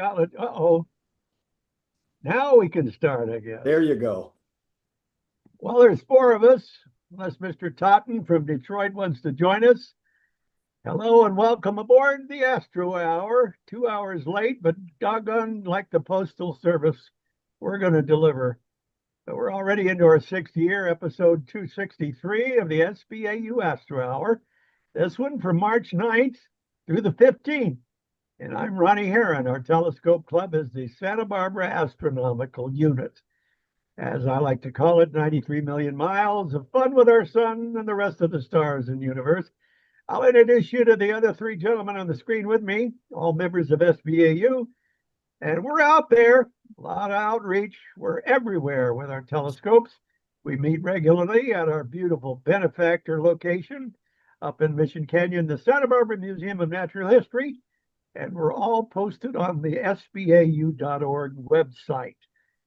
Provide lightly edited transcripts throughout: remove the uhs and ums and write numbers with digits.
Uh-oh. Now we can start, I guess. There you go. Well, there's four of us, unless Mr. Totten from Detroit wants to join us. Hello and welcome aboard the Astro Hour. 2 hours late, but doggone like the Postal Service, we're going to deliver. So we're already into our sixth year, episode 263 of the SBAU Astro Hour. This one from March 9th through the 15th. And I'm Ronnie Heron. Our telescope club is the Santa Barbara Astronomical Unit. As I like to call it, 93 million miles of fun with our sun and the rest of the stars in the universe. I'll introduce you to the other three gentlemen on the screen with me, all members of SBAU. And we're out there, a lot of outreach. We're everywhere with our telescopes. We meet regularly at our beautiful benefactor location up in Mission Canyon, the Santa Barbara Museum of Natural History. And we're all posted on the SBAU.org website.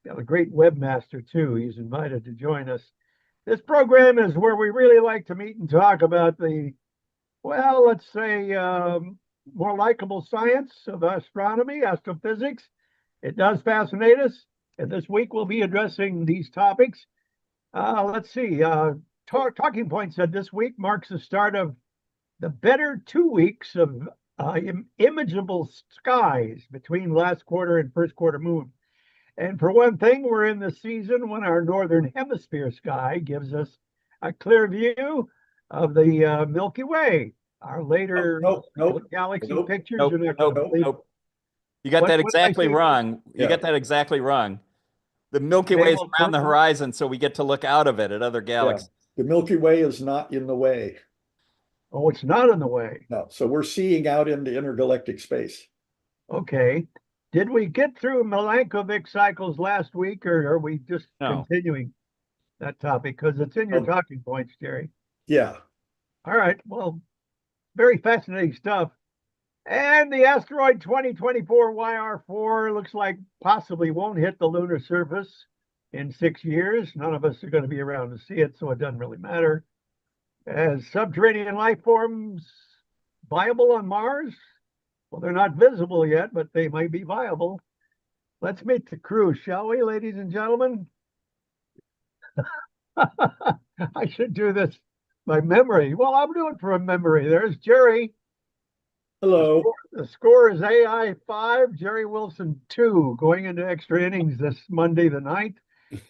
Got a great webmaster, too. He's invited to join us. This program is where we really like to meet and talk about the, well, let's say, more likable science of astronomy, astrophysics. It does fascinate us. And this week we'll be addressing these topics. Let's see. Talking Point said this week marks the start of the better 2 weeks of imageable skies between last quarter and first quarter moon. And for one thing, we're in the season when our northern hemisphere sky gives us a clear view of the Milky Way. Our later galaxy pictures are not going to believe. You got that exactly wrong. You got that exactly wrong. The Milky Way is around the horizon, so we get to look out of it at other galaxies. The Milky Way is not in the way. Oh, it's not in the way. No, so we're seeing out into intergalactic space. Okay. Did we get through Milankovitch cycles last week, or are we just continuing that topic? Because it's in your talking points, Jerry. Yeah. All right. Well, very fascinating stuff. And the asteroid 2024 YR4 looks like possibly won't hit the lunar surface in 6 years. None of us are going to be around to see it, so it doesn't really matter. As subterranean life forms viable on Mars? Well, they're not visible yet, but they might be viable. Let's meet the crew, shall we, ladies and gentlemen? I should do this by memory. Well, I'm doing it from memory. There's Jerry. Hello. The score is AI 5, Jerry Wilson 2, going into extra innings this Monday the 9th.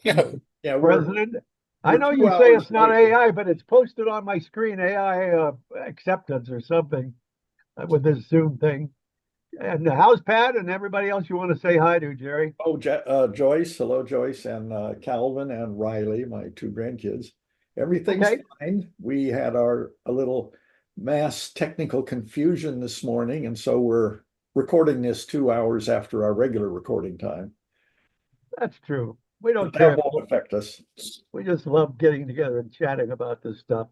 Yeah, President. I know you say it's not AI, but it's posted on my screen, AI acceptance or something with this Zoom thing. And how's Pat and everybody else you want to say hi to, Jerry? Oh, Joyce. Hello, Joyce, and Calvin and Riley, my two grandkids. Everything's fine. We had a little mass technical confusion this morning, and so we're recording this 2 hours after our regular recording time. That's true. We don't care. That won't affect us. We just love getting together and chatting about this stuff.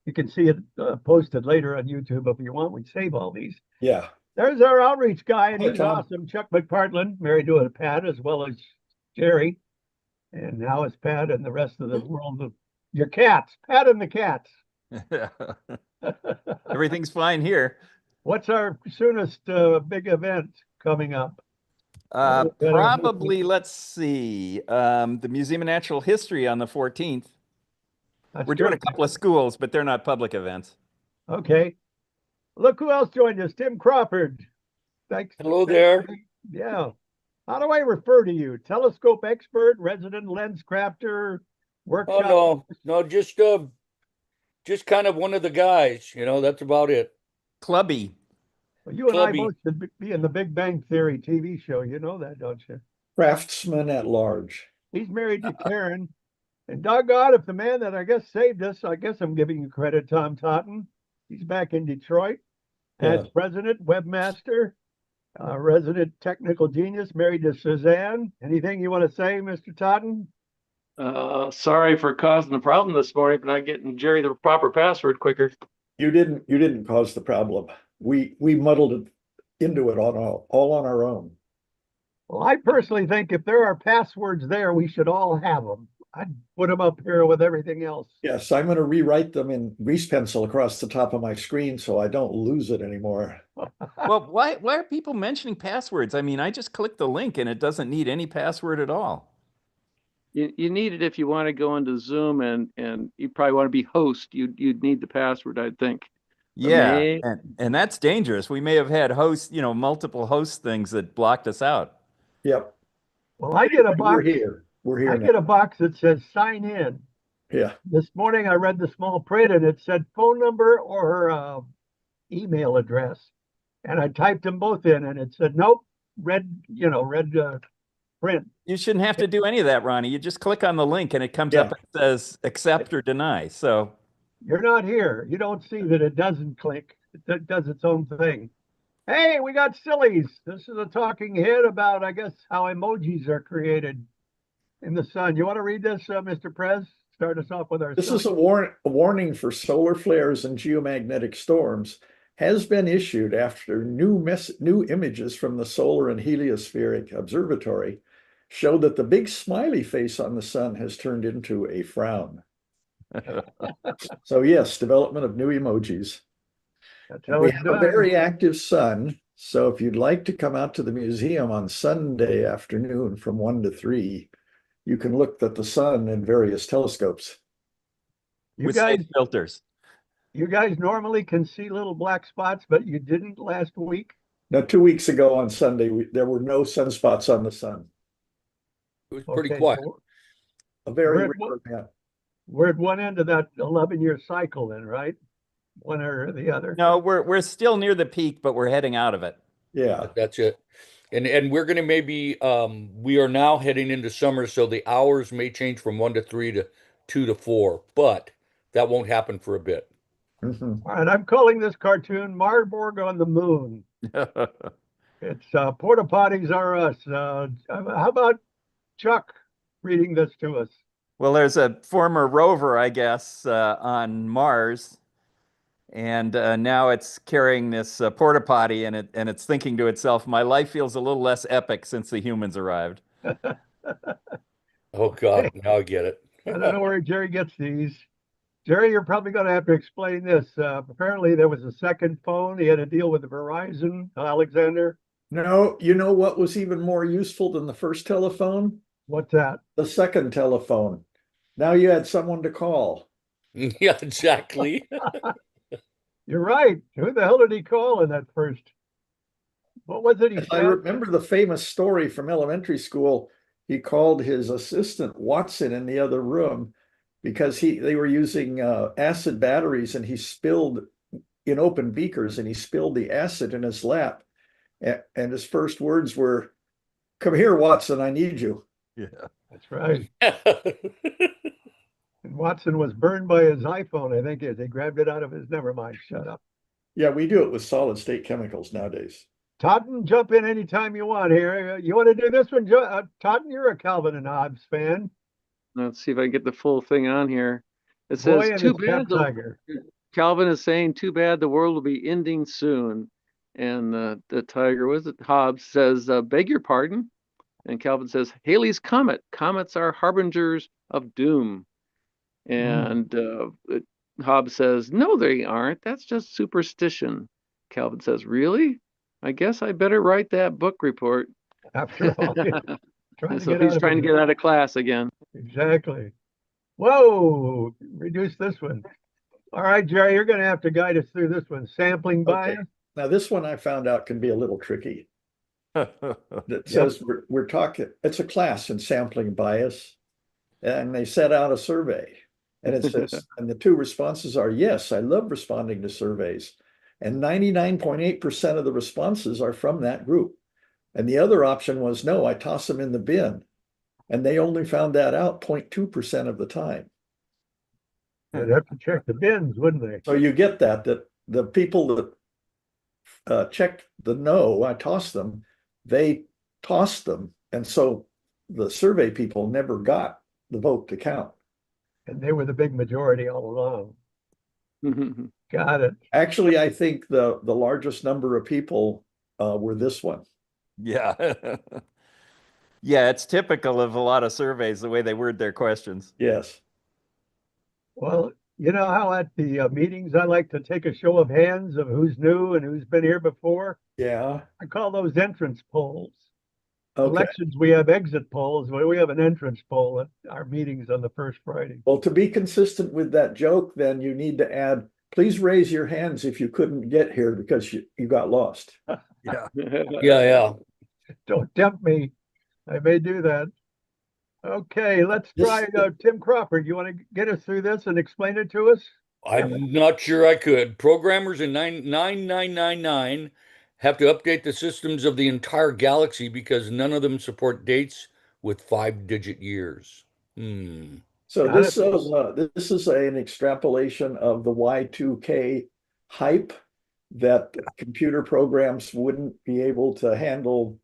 You can see it posted later on YouTube if you want. We save all these. Yeah. There's our outreach guy, and he's awesome. Chuck McPartland, married to a Pat as well as Jerry. And now it's Pat and the rest of the world of your cats, Pat and the cats. Everything's fine here. What's our soonest big event coming up? Probably, let's see, the Museum of Natural History on the 14th. We're doing a couple of schools, but they're not public events. Okay. Look who else joined us, Tim Crawford. Thanks. Hello there. Yeah. How do I refer to you? Telescope expert, resident lens crafter, workshop? Oh, no, just kind of one of the guys, that's about it. Clubby. Well, you and I both should be in the Big Bang Theory TV show. You know that, don't you? Craftsman at large. He's married to Karen. And doggone, if the man that I guess saved us, I guess I'm giving you credit, Tom Totten. He's back in Detroit as president, webmaster, resident technical genius, married to Suzanne. Anything you want to say, Mr. Totten? Sorry for causing the problem this morning, but not getting Jerry the proper password quicker. You didn't cause the problem. We muddled it into it all on our own. Well, I personally think if there are passwords there, we should all have them. I'd put them up here with everything else. Yes, I'm going to rewrite them in grease pencil across the top of my screen so I don't lose it anymore. Well, why are people mentioning passwords? I mean, I just click the link and it doesn't need any password at all. You need it if you want to go into Zoom and you probably want to be host. You'd need the password, I think. Yeah, and that's dangerous. We may have had hosts, multiple host things that blocked us out. Yep. Well, I get a We're box. here. We're here I now. get a box that says sign in. Yeah. This morning I read the small print and it said phone number or her email address. And I typed them both in and it said, nope, red print. You shouldn't have to do any of that, Ronnie. You just click on the link and it comes Yeah. up and says accept or deny. So You're not here. You don't see that it doesn't click. It does its own thing. Hey, we got sillies. This is a talking head about, I guess, how emojis are created in the sun. You want to read this, Mr. Prez? Start us off with our This is sillies. a warning for solar flares and geomagnetic storms has been issued after new images from the Solar and Heliospheric Observatory show that the big smiley face on the sun has turned into a frown. So yes, development of new emojis. That's how We it's have a done. very active sun. So if you'd like to come out to the museum on Sunday afternoon from 1 to 3, you can look at the sun in various telescopes. You with guys, safe filters. you guys normally can see little black spots, but you didn't last week. Now, 2 weeks ago on Sunday, there were no sunspots on the sun. It was pretty Okay, quiet. so A very We're at rare event. we're at one end of that 11-year cycle then, right? One or the other. No, we're still near the peak, but we're heading out of it. Yeah. That's it. And we're gonna maybe we are now heading into summer, so the hours may change from 1 to 3 to 2 to 4, but that won't happen for a bit. Mhm. All right, I'm calling this cartoon Marburg on the Moon. It's Porta Potties Are Us. How about Chuck reading this to us? Well, there's a former rover, I guess, on Mars, and now it's carrying this porta potty, and it's thinking to itself, "My life feels a little less epic since the humans arrived." Oh God, now I get it. I don't know where Jerry gets these. Jerry, you're probably going to have to explain this. Apparently, there was a second phone. He had to deal with Verizon, Alexander. No, you know what was even more useful than the first telephone? What's that? The second telephone. Now you had someone to call. Yeah, exactly. You're right. Who the hell did he call in that first? What was it he I said? remember the famous story from elementary school. He called his assistant Watson in the other room because they were using acid batteries, and he spilled in open beakers, and he spilled the acid in his lap. And his first words were, "Come here, Watson, I need you." Yeah. That's right. And Watson was burned by his iPhone, I think, as he grabbed it out of his. Never mind. Shut up. Yeah, we do it with solid state chemicals nowadays. Totten, jump in anytime you want here. You want to do this one, Totten? You're a Calvin and Hobbes fan. Let's see if I can get the full thing on here. It Boy says, and too his cat bad. tiger. Calvin is saying, too bad the world will be ending soon. And the tiger, was it Hobbes, says, beg your pardon. And Calvin says, Halley's Comet. Comets are harbingers of doom. And Hobbes says, no, they aren't. That's just superstition. Calvin says, really? I guess I better write that book report. After all, So he's trying to get out of class again. Exactly. Whoa, reduce this one. All right, Jerry, you're going to have to guide us through this one. Sampling bias. Okay. Now, this one I found out can be a little tricky. That Yep. says we're talking, it's a class in sampling bias, and they set out a survey. And it says, and the two responses are, yes, I love responding to surveys. And 99.8% of the responses are from that group. And the other option was, no, I toss them in the bin. And they only found that out 0.2% of the time. They'd have to check the bins, wouldn't they? So you get that the people that checked the no, I tossed them, they tossed them. And so the survey people never got the vote to count. And they were the big majority all along. Got it. Actually, I think the largest number of people were this one. Yeah. Yeah, it's typical of a lot of surveys, the way they word their questions. Yes. Well, you know how at the meetings I like to take a show of hands of who's new and who's been here before? Yeah. I call those entrance polls. Okay. Elections, we have exit polls, but we have an entrance poll at our meetings on the first Friday. Well, to be consistent with that joke, then you need to add, please raise your hands if you couldn't get here because you got lost. Yeah, yeah. Don't tempt me. I may do that. Okay, let's try Tim Crawford. You want to get us through this and explain it to us? I'm not sure I could. Programmers in 9999 have to update the systems of the entire galaxy because none of them support dates with 5-digit years. So Got this is an extrapolation of the Y2K hype that computer programs wouldn't be able to handle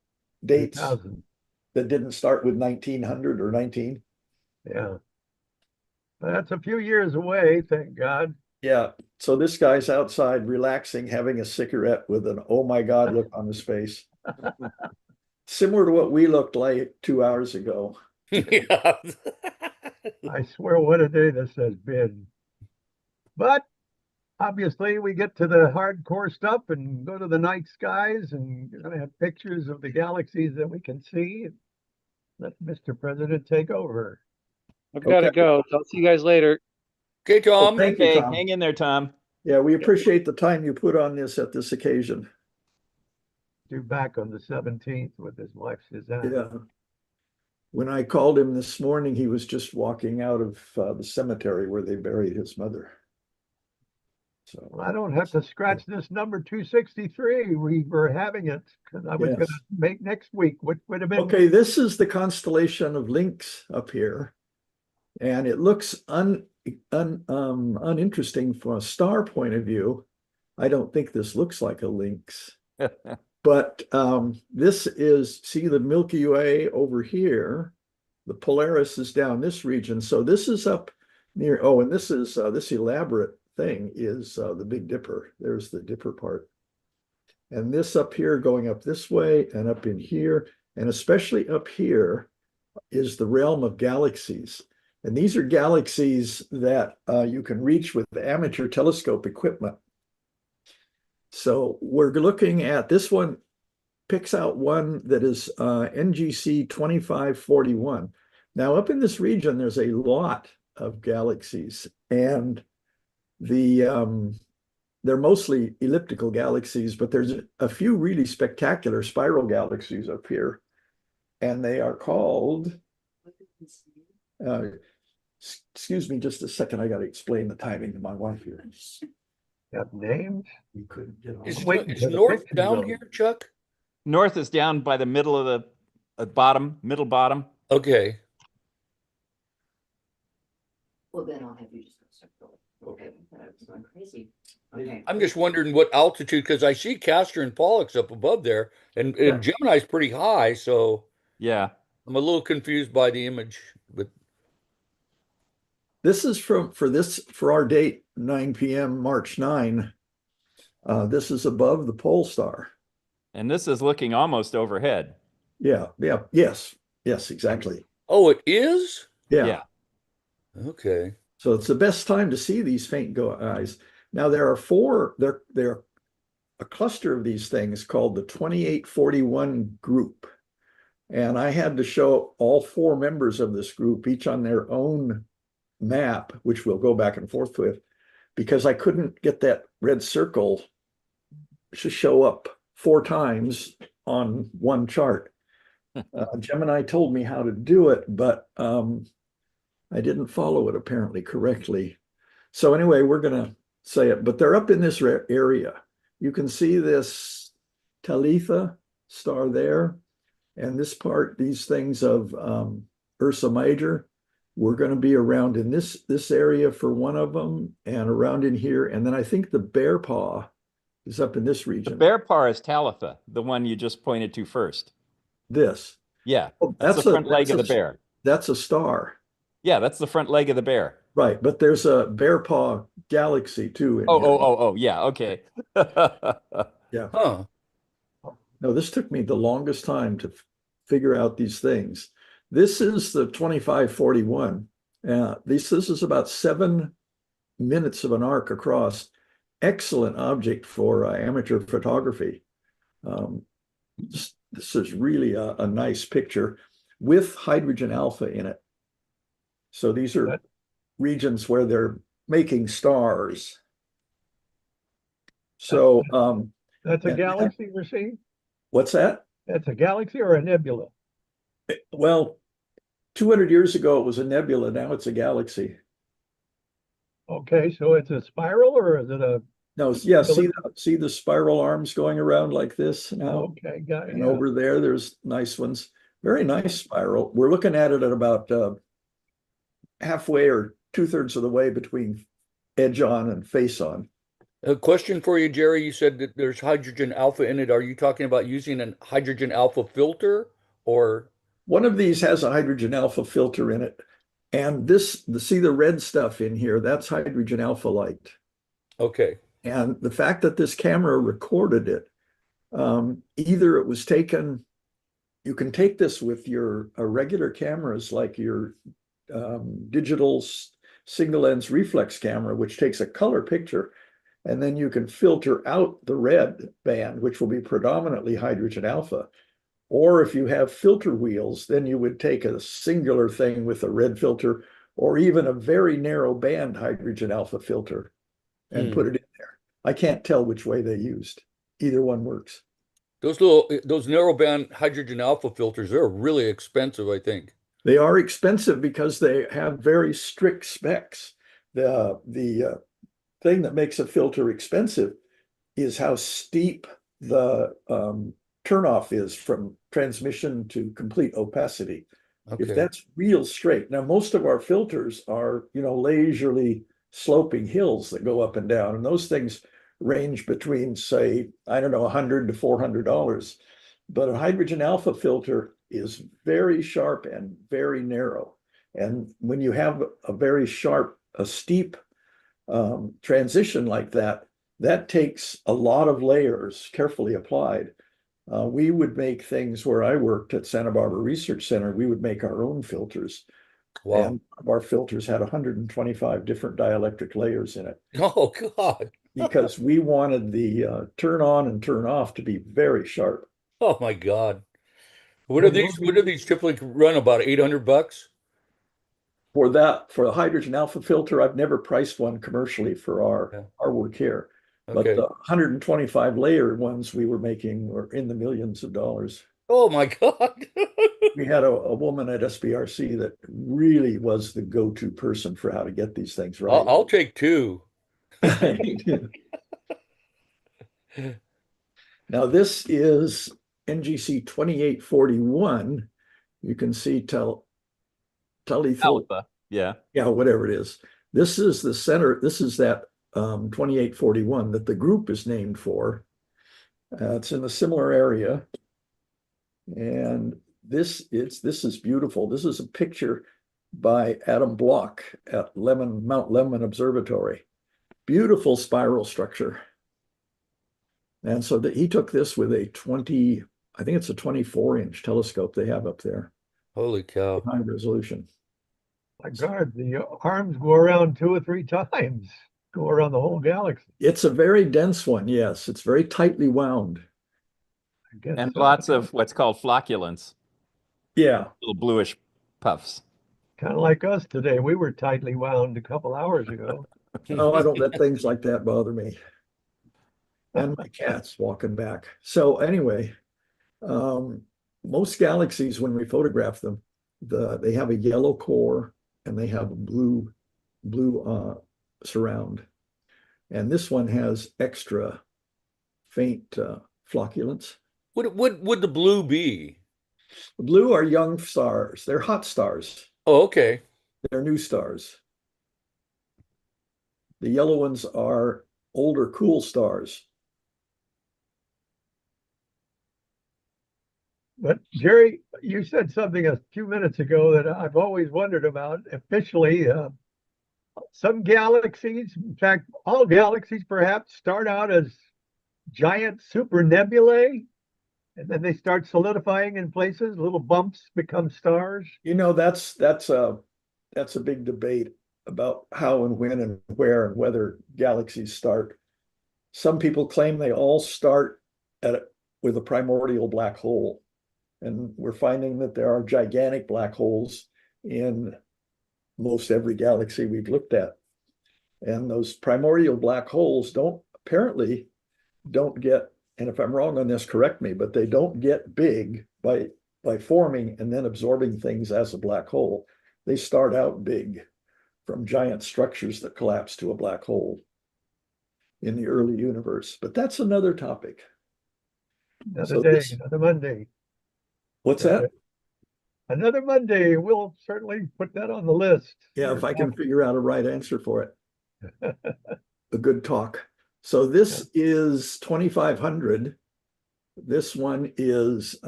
dates 2000. that didn't start with 1900 or 19. Yeah. That's a few years away, thank God. Yeah. So this guy's outside relaxing, having a cigarette with an oh my God look on his face. Similar to what we looked like 2 hours ago. Yeah. I swear what a day this has been. But obviously we get to the hardcore stuff and go to the night skies and you're gonna have pictures of the galaxies that we can see. Let Mr. President take over. I've got to go. So I'll see you guys later. Okay, Tom. Thank you, Okay, Tom. hang in there, Tom. Yeah, we appreciate the time you put on this at this occasion. Due back on the 17th with his wife Suzanne. Yeah. When I called him this morning, he was just walking out of the cemetery where they buried his mother. So Well, I don't have to scratch this number 263. We were having it because I was Yes. going to make next week, which would have been okay, this is the constellation of Lynx up here, and it looks uninteresting from a star point of view. I don't think this looks like a lynx, but this is, see the Milky Way over here. The Polaris is down this region, so this is up near. Oh, and this is this elaborate thing is the Big Dipper. There's the Dipper part, and this up here going up this way and up in here, and especially up here is the realm of galaxies. And these are galaxies that you can reach with amateur telescope equipment. So we're looking at this one, picks out one that is NGC 2541. Now up in this region, there's a lot of galaxies, and they're mostly elliptical galaxies, but there's a few really spectacular spiral galaxies up here, and they are called excuse me just a second, I got to explain the timing to my wife here. got names. We couldn't get on. Is waiting is for the North pictures down of- here, Chuck? North is down by the middle of the bottom, middle bottom. Okay. Well, then I'll have you just go circle. Okay, that's going crazy. Okay. I'm just wondering what altitude, because I see Castor and Pollux up above there, and Gemini's pretty high, so Yeah. I'm a little confused by the image. But This is for our date, 9 p.m. March 9. This is above the pole star. And this is looking almost overhead. Yeah, yes, exactly. oh, it is? Yeah. Yeah. Okay. So it's the best time to see these faint eyes. Now there are four, there are a cluster of these things called the 2841 group. And I had to show all four members of this group, each on their own map, which we'll go back and forth with, because I couldn't get that red circle to show up 4 times on one chart. Gemini told me how to do it, but I didn't follow it apparently correctly. So anyway, we're going to say it, but they're up in this area. You can see this Talitha star there, and this part, these things of Ursa Major. We're going to be around in this area for one of them, and around in here. And then I think the Bear Paw is up in this region. The bear paw is Talitha, the one you just pointed to first. This. Yeah. Oh, That's the front leg of the bear. That's a star. Yeah, that's the front leg of the bear. Right, but there's a Bear Paw galaxy too. In here. Oh, yeah, okay. Yeah. Huh. No, this took me the longest time to figure out these things. This is the 2541. This is about 7 minutes of an arc across. Excellent object for amateur photography. This is really a nice picture with hydrogen alpha in it. So these are regions where they're making stars. So that's a galaxy we're seeing? What's that? That's a galaxy or a nebula? Well, 200 years ago, it was a nebula. Now it's a galaxy. Okay, so it's a spiral or is it a? No, yeah, see the spiral arms going around like this now? Okay, got it. And over there, there's nice ones. Very nice spiral. We're looking at it at about halfway or 2/3 of the way between edge on and face on. A question for you, Jerry. You said that there's hydrogen alpha in it. Are you talking about using a hydrogen alpha filter or? One of these has a hydrogen alpha filter in it. And see the red stuff in here, that's hydrogen alpha light. Okay. And the fact that this camera recorded it, either it was taken, you can take this with your regular cameras like your digital single lens reflex camera, which takes a color picture, and then you can filter out the red band, which will be predominantly hydrogen alpha. Or if you have filter wheels, then you would take a singular thing with a red filter or even a very narrow band hydrogen alpha filter and put it in there. I can't tell which way they used. Either one works. Those narrow band hydrogen alpha filters, they're really expensive, I think. They are expensive because they have very strict specs. The thing that makes a filter expensive is how steep the turnoff is from transmission to complete opacity. Okay. If that's real straight. Now, most of our filters are, leisurely sloping hills that go up and down, and those things range between, say, I don't know, $100 to $400. But a hydrogen alpha filter is very sharp and very narrow. And when you have a very sharp, a steep transition like that, that takes a lot of layers carefully applied. We would make things where I worked at Santa Barbara Research Center, we would make our own filters. Wow. And our filters had 125 different dielectric layers in it. Oh, God. Because we wanted the turn on and turn off to be very sharp. Oh, my God. What do these typically run, about $800? For the hydrogen alpha filter, I've never priced one commercially for our work here. But Okay. the 125 layer ones we were making were in the millions of dollars. Oh, my God. We had a woman at SBRC that really was the go-to person for how to get these things right. I'll take two. Now, this is NGC 2841. You can see Alpha. Yeah. Yeah, whatever it is. This is the center. This is that 2841 that the group is named for. It's in a similar area. And this is beautiful. This is a picture by Adam Block at Mount Lemmon Observatory. Beautiful spiral structure. And so he took this with a I think it's a 24-inch telescope they have up there. Holy cow. High resolution. My God, the arms go around 2 or 3 times, go around the whole galaxy. It's a very dense one, yes. It's very tightly wound. I guess And so. lots of what's called flocculants, Yeah. little bluish puffs. Kind of like us today. We were tightly wound a couple hours ago. Oh, I don't let things like that bother me. And my cat's walking back. So anyway, most galaxies, when we photograph them, they have a yellow core and they have a blue surround. And this one has extra faint flocculants. What would the blue be? The blue are young stars. They're hot stars. Oh, okay. They're new stars. The yellow ones are older, cool stars. But Jerry, you said something a few minutes ago that I've always wondered about. Officially, some galaxies, in fact, all galaxies perhaps, start out as giant super nebulae. And then they start solidifying in places, little bumps become stars. You know, that's a big debate about how and when and where and whether galaxies start. Some people claim they all start with a primordial black hole. And we're finding that there are gigantic black holes in most every galaxy we've looked at. And those primordial black holes apparently don't get, and if I'm wrong on this, correct me, but they don't get big by forming and then absorbing things as a black hole. They start out big from giant structures that collapse to a black hole in the early universe. But that's another topic. Another Monday. What's that? Another Monday. We'll certainly put that on the list. Yeah, if I can figure out a right answer for it. A good talk. So this is 2500. This one is,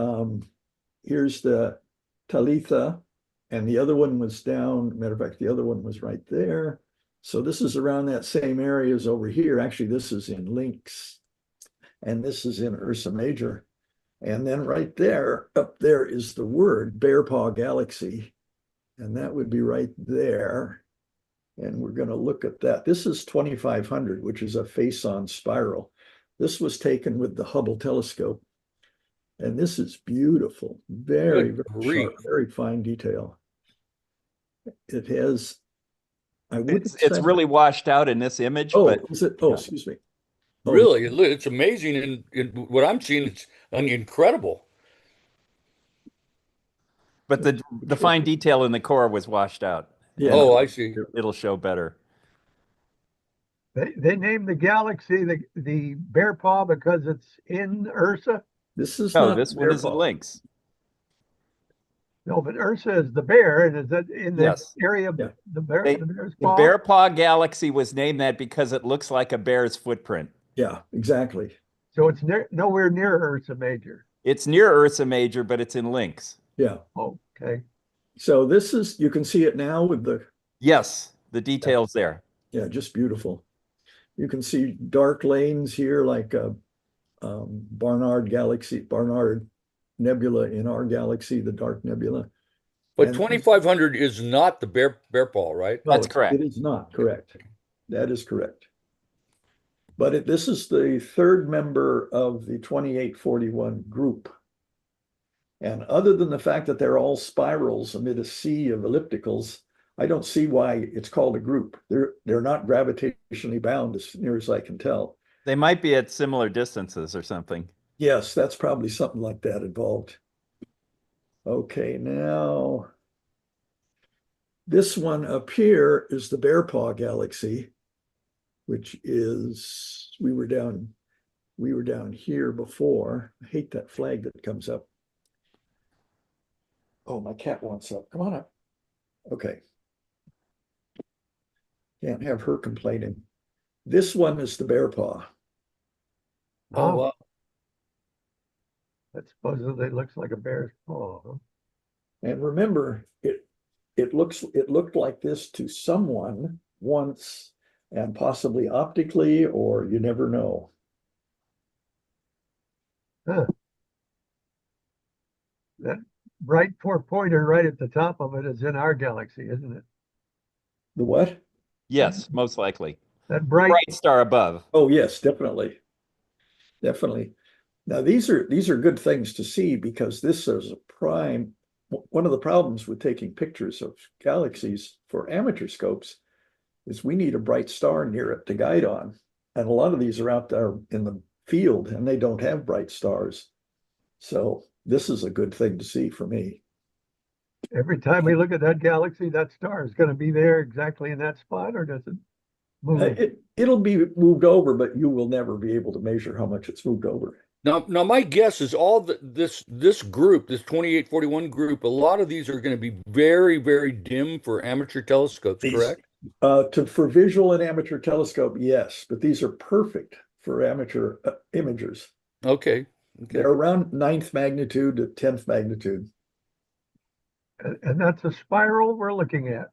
here's the Talitha, and the other one was down. Matter of fact, the other one was right there. So this is around that same area as over here. Actually, this is in Lynx, and this is in Ursa Major. And then right there, up there is the word Bear Paw Galaxy, and that would be right there. And we're going to look at that. This is 2500, which is a face-on spiral. This was taken with the Hubble telescope. And this is beautiful, very, very sharp, very fine detail. It has, it's really washed out in this image. Oh, but is it? Oh, excuse me. Oh, really, it's amazing. And what I'm seeing, it's incredible. But the fine detail in the core was washed out. Yeah. Oh, I see. It'll show better. They named the galaxy the Bear Paw because it's in Ursa. This is this one is in Lynx. No, but Ursa is the bear, and is that in the area of the bear's paw? The Bear Paw Galaxy was named that because it looks like a bear's footprint. Yeah, exactly. So it's nowhere near Ursa Major. It's near Ursa Major, but it's in Lynx. Yeah. Okay. So this is, you can see it now with the... Yes, the details there. Yeah, just beautiful. You can see dark lanes here, like Barnard Nebula in our galaxy, the dark nebula. But 2500 is not the bear paw, right? No, That's correct. It is not correct. That is correct. But this is the third member of the 2841 group. And other than the fact that they're all spirals amid a sea of ellipticals, I don't see why it's called a group. They're not gravitationally bound, as near as I can tell. They might be at similar distances or something. Yes, that's probably something like that involved. Okay, now this one up here is the Bear Paw Galaxy, which is, we were down here before. I hate that flag that comes up. Oh, my cat wants up. Come on up. Okay. Can't have her complaining. This one is the Bear Paw. Oh, wow. That supposedly looks like a bear's paw. Huh? And remember, it looked like this to someone once, and possibly optically, or you never know. Huh. That bright four-pointer right at the top of it is in our galaxy, isn't it? The what? Yes, most likely. That bright star above. Oh, yes, definitely. Definitely. Now, these are good things to see, because this is a prime. One of the problems with taking pictures of galaxies for amateur scopes is we need a bright star near it to guide on. And a lot of these are out there in the field and they don't have bright stars. So this is a good thing to see for me. Every time we look at that galaxy, that star is going to be there exactly in that spot, or does it move? It'll be moved over, but you will never be able to measure how much it's moved over. Now my guess is this group, this 2841 group, a lot of these are going to be very, very dim for amateur telescopes, correct? For visual and amateur telescope, yes, but these are perfect for amateur imagers. Okay. They're around 9th magnitude to 10th magnitude. And that's a spiral we're looking at.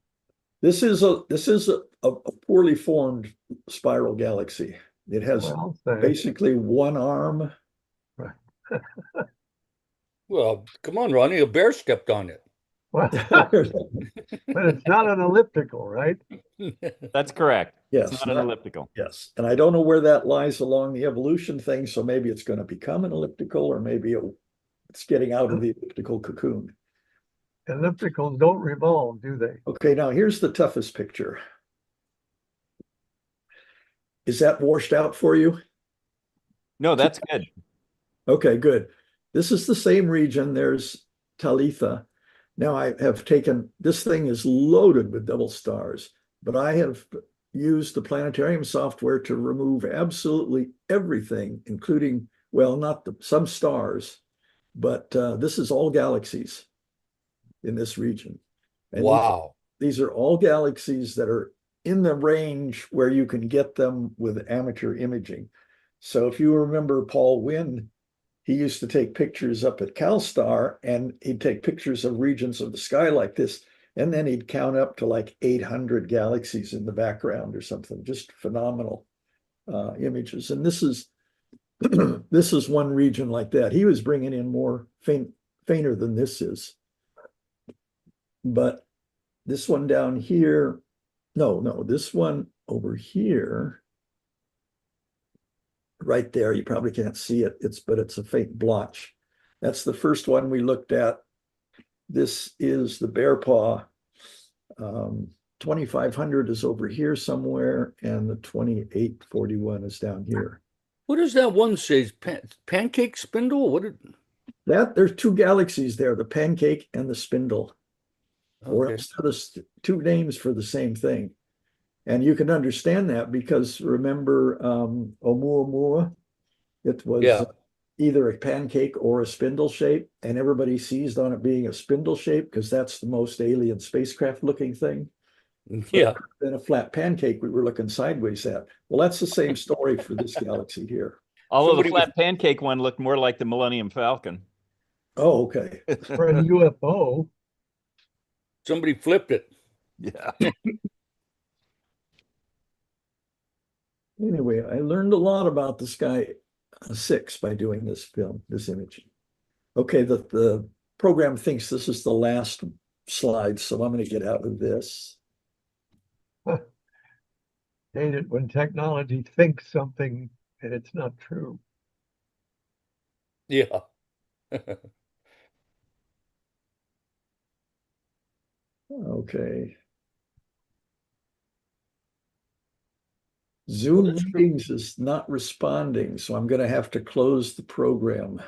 This is a poorly formed spiral galaxy. It has basically one arm. Well, come on, Ronnie, a bear stepped on it. Well, but it's not an elliptical, right? That's correct. It's Yes, not an elliptical. yes. And I don't know where that lies along the evolution thing. So maybe it's going to become an elliptical, or maybe it's getting out of the elliptical cocoon. Ellipticals don't revolve, do they? Okay, now here's the toughest picture. Is that washed out for you? No, that's good. Okay, good. This is the same region. There's Talitha. Now I have taken, this thing is loaded with double stars, but I have used the planetarium software to remove absolutely everything, including, well, not some stars, but this is all galaxies in this region. And Wow. these are all galaxies that are in the range where you can get them with amateur imaging. So if you remember Paul Wynn, he used to take pictures up at CalStar, and he'd take pictures of regions of the sky like this, and then he'd count up to like 800 galaxies in the background or something. Just phenomenal images. And this is this is one region like that. He was bringing in more fainter than this is. But this one down here, no, this one over here, right there, you probably can't see it. But it's a faint blotch. That's the first one we looked at. This is the bear paw. 2500 is over here somewhere, and the 2841 is down here. What does that one say? Pancake spindle? What did There's two galaxies there, the pancake and the spindle. Or okay. else there's two names for the same thing. And you can understand that because remember Oumuamua? It was either a pancake or a spindle shape, and everybody seized on it being a spindle shape because that's the most alien spacecraft looking thing. Yeah. Then a flat pancake we were looking sideways at. Well, that's the same story for this galaxy here. Although Somebody the flat pancake one looked more like the Millennium Falcon. Oh, okay. For a UFO. Somebody flipped it. Yeah. Anyway, I learned a lot about the Sky 6 by doing this film, this image. Okay, the program thinks this is the last slide, so I'm going to get out of this. Hate it when technology thinks something and it's not true. Yeah. Okay. Zoom meetings is not responding, so I'm going to have to close the program.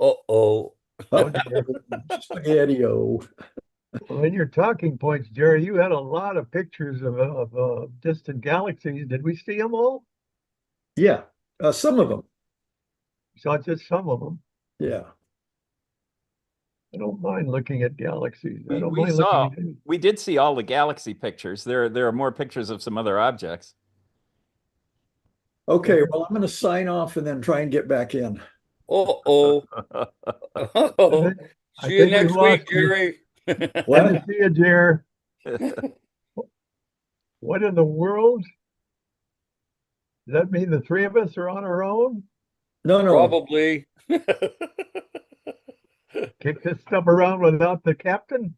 Uh-oh. Oh dear. Spaghetti-o. Well, in your talking points, Jerry, you had a lot of pictures of distant galaxies. Did we see them all? Yeah, some of them. Saw just some of them. Yeah. I don't mind looking at galaxies. I don't We mind saw, looking at we did see all the galaxy pictures. There are more pictures of some other objects. Okay, well, I'm going to sign off and then try and get back in. Uh-oh. Uh-oh. I See you think we next lost week, you. Jerry. Good to see you, Jerry. What in the world? Does that mean the three of us are on our own? No, Probably. Kick this stuff around without the captain?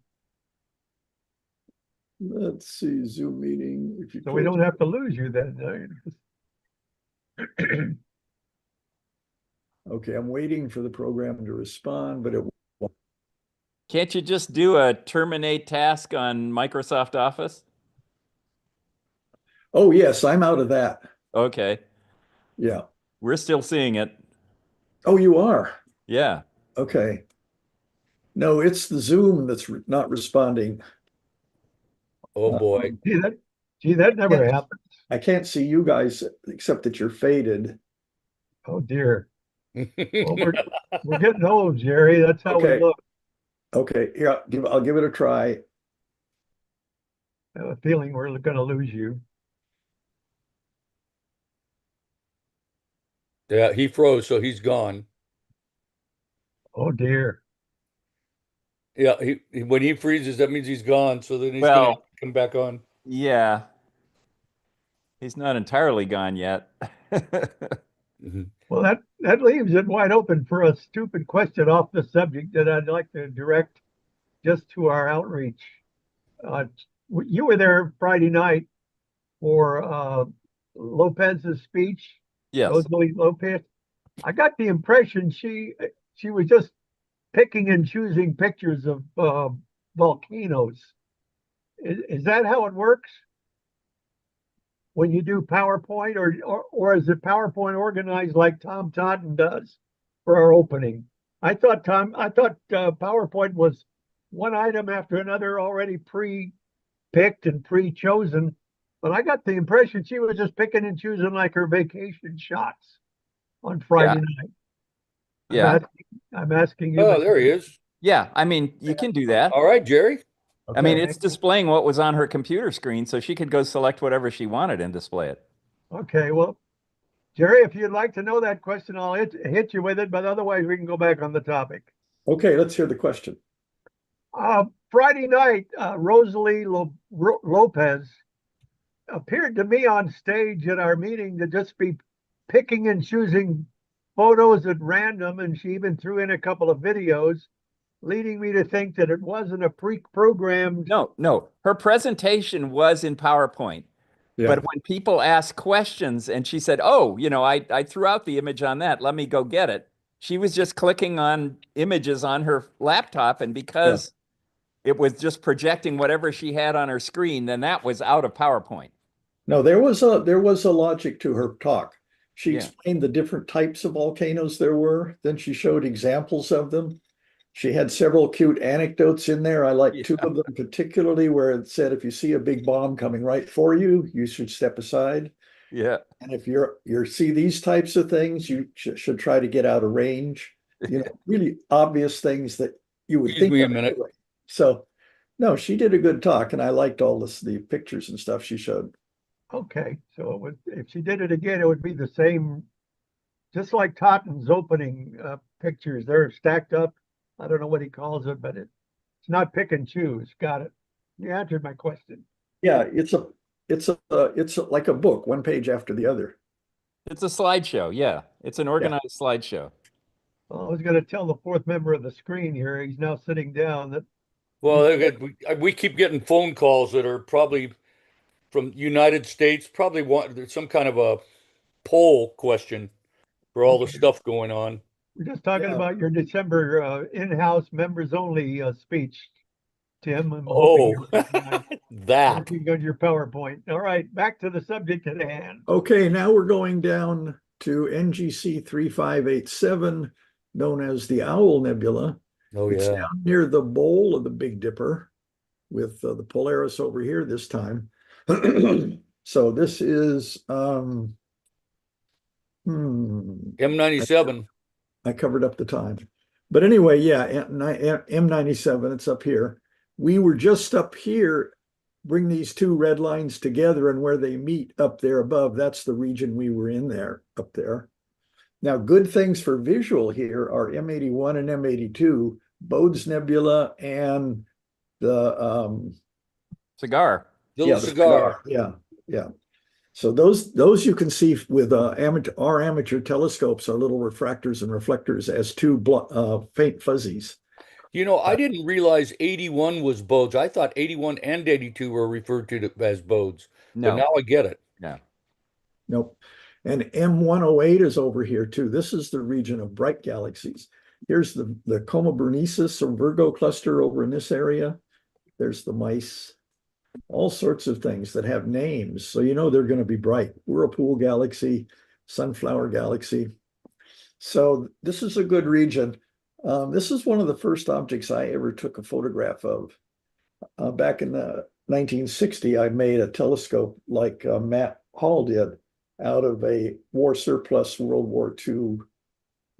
Let's see, Zoom meeting. If you So we close- don't have to lose you then. Okay, I'm waiting for the program to respond, but it won't. Can't you just do a terminate task on Microsoft Office? Oh, yes, I'm out of that. Okay. Yeah. We're still seeing it. Oh, you are? Yeah. Okay. No, it's the Zoom that's not responding. Oh boy. Gee, that never happens. I can't see you guys except that you're faded. Oh dear. Well, we're getting old, Jerry. That's how Okay. we look. Okay, yeah, I'll give it a try. I have a feeling we're going to lose you. Yeah, he froze, so he's gone. Oh dear. Yeah, when he freezes, that means he's gone. So then he's Well- gonna come back on. Yeah. He's not entirely gone yet. Mhm. Well, that leaves it wide open for a stupid question off the subject that I'd like to direct just to our outreach. Uh, you were there Friday night for Lopez's speech, Yes. Rosalie Lopez. I got the impression she was just picking and choosing pictures of volcanoes. Is that how it works when you do PowerPoint, or is it PowerPoint organized like Tom Totten does for our opening? I thought PowerPoint was one item after another already pre-picked and pre-chosen, but I got the impression she was just picking and choosing like her vacation shots on Friday Yeah. night. Yeah. I'm asking you. Oh, Mr. there he is. Yeah. I mean, you can do that. All right, Jerry. I mean, Okay. it's displaying what was on her computer screen, so she could go select whatever she wanted and display it. Okay, well, Jerry, if you'd like to know that question, I'll hit you with it, but otherwise we can go back on the topic. Okay, let's hear the question. Friday night, Rosalie Lopez appeared to me on stage at our meeting to just be picking and choosing photos at random, and she even threw in a couple of videos, leading me to think that it wasn't a pre-programmed. No. Her presentation was in PowerPoint. Yeah, But when people ask questions and she said, oh, I threw out the image on that, let me go get it. She was just clicking on images on her laptop. And because it was just projecting whatever she had on her screen, then that was out of PowerPoint. no, there was a logic to her talk. She Yeah. explained the different types of volcanoes there were. Then she showed examples of them. She had several cute anecdotes in there. I like two of them particularly, where it said, if you see a big bomb coming right for you, you should step aside. Yeah. And if you see these types of things, you should try to get out of range. Really obvious things that you would Excuse think me a of minute. anyway. So, no, she did a good talk, and I liked all the pictures and stuff she showed. Okay, so if she did it again, it would be the same, just like Totten's opening pictures. They're stacked up. I don't know what he calls it, but it's not pick and choose. Got it. You answered my question. Yeah, it's like a book, one page after the other. It's a slideshow. Yeah. It's an organized slideshow. Well, I was going to tell the fourth member of the screen here, he's now sitting down, that Well, we keep getting phone calls that are probably from United States, probably there's some kind of a poll question for all the Okay. stuff going on. we're just talking Yeah. about your December in-house members only speech, Tim. I'm hoping Oh, you're recognized. that. Working on your PowerPoint. All right, back to the subject at hand. Okay, now we're going down to NGC 3587, known as the Owl Nebula. Oh, It's yeah. down near the bowl of the Big Dipper, with the Polaris over here this time. So this is M97. I covered up the time. But anyway, yeah, M97, it's up here. We were just up here, bring these two red lines together, and where they meet up there above, that's the region we were in there, up there. Now, good things for visual here are M81 and M82, Bode's Nebula, and the Cigar. Little the cigar. Yeah. So those you can see with our amateur telescopes are little refractors and reflectors as two faint fuzzies. I didn't realize 81 was Bodes. I thought 81 and 82 were referred to as Bodes, but No. now I get it. No. Nope. And M108 is over here too. This is the region of bright galaxies. Here's the Coma Berenices or Virgo cluster over in this area. There's the mice. All sorts of things that have names. So they're going to be bright. Whirlpool Galaxy, Sunflower Galaxy. So this is a good region. This is one of the first objects I ever took a photograph of. Back in 1960, I made a telescope like Matt Hall did out of a war surplus World War II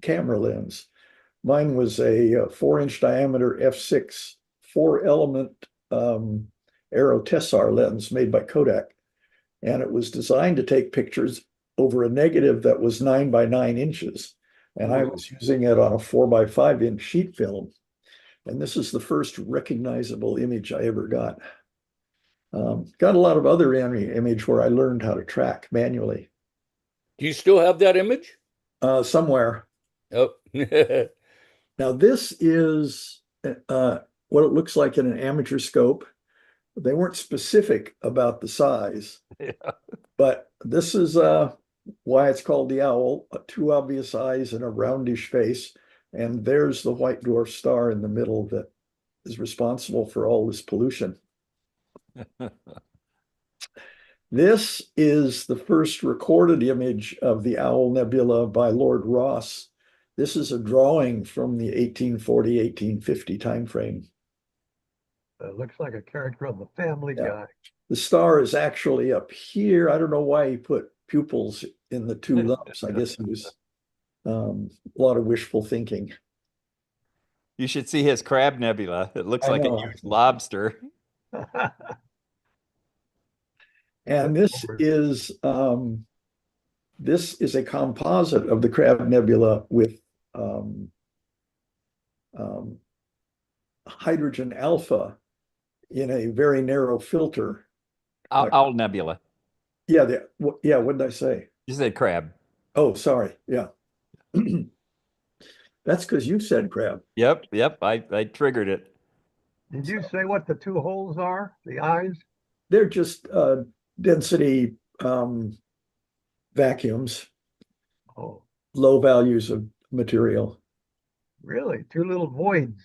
camera lens. Mine was a 4-inch diameter f6 4-element Aero Tessar lens made by Kodak. And it was designed to take pictures over a negative that was 9 by 9 inches. And I was using it on a 4 by 5 inch sheet film. And this is the first recognizable image I ever got. Got a lot of other image where I learned how to track manually. Do you still have that image? somewhere. Oh, Now this is what it looks like in an amateur scope. They weren't specific about the size, Yeah. but this is why it's called the owl, two obvious eyes and a roundish face. And there's the white dwarf star in the middle that is responsible for all this pollution. This is the first recorded image of the Owl Nebula by Lord Rosse. This is a drawing from the 1840-1850 timeframe. Looks like a character on the Family Guy. The star is actually up here. I don't know why he put pupils in the two lumps. I guess it was a lot of wishful thinking. You should see his crab nebula. It looks like a huge lobster. And this is a composite of the Crab Nebula with hydrogen alpha in a very narrow filter. Owl nebula. Yeah, what did I say? You said crab. Oh, sorry. Yeah. That's because you said crab. Yep. I triggered it. Did you say what the two holes are? The eyes? They're just density vacuums, Oh, low values of material. really? Two little voids.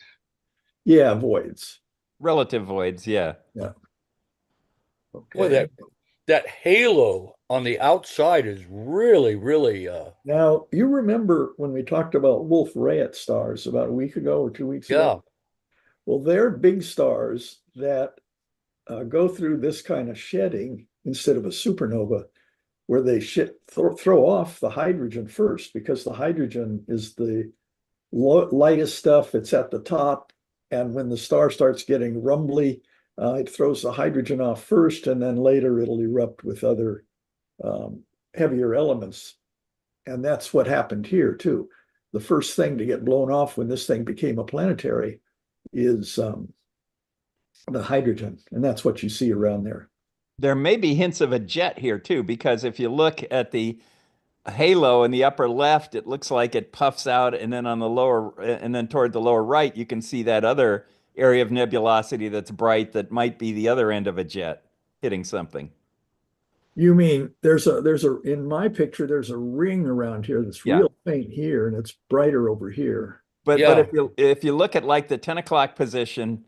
Yeah, voids. Relative voids, yeah. Yeah. Okay. boy, that halo on the outside is really, really Now, you remember when we talked about Wolf-Rayet stars about a week ago or 2 weeks ago? Well, they're big stars that go through this kind of shedding instead of a supernova, where they throw off the hydrogen first, because the hydrogen is the lightest stuff. It's at the top. And when the star starts getting rumbly, it throws the hydrogen off first, and then later it'll erupt with other heavier elements. And that's what happened here, too. The first thing to get blown off when this thing became a planetary is the hydrogen. And that's what you see around there. There may be hints of a jet here too, because if you look at the halo in the upper left, it looks like it puffs out, and then on the lower, and then toward the lower right, you can see that other area of nebulosity that's bright that might be the other end of a jet hitting something. You mean there's a in my picture, there's a ring around here that's real faint here, and it's brighter over here. But if you look at like the 10 o'clock position,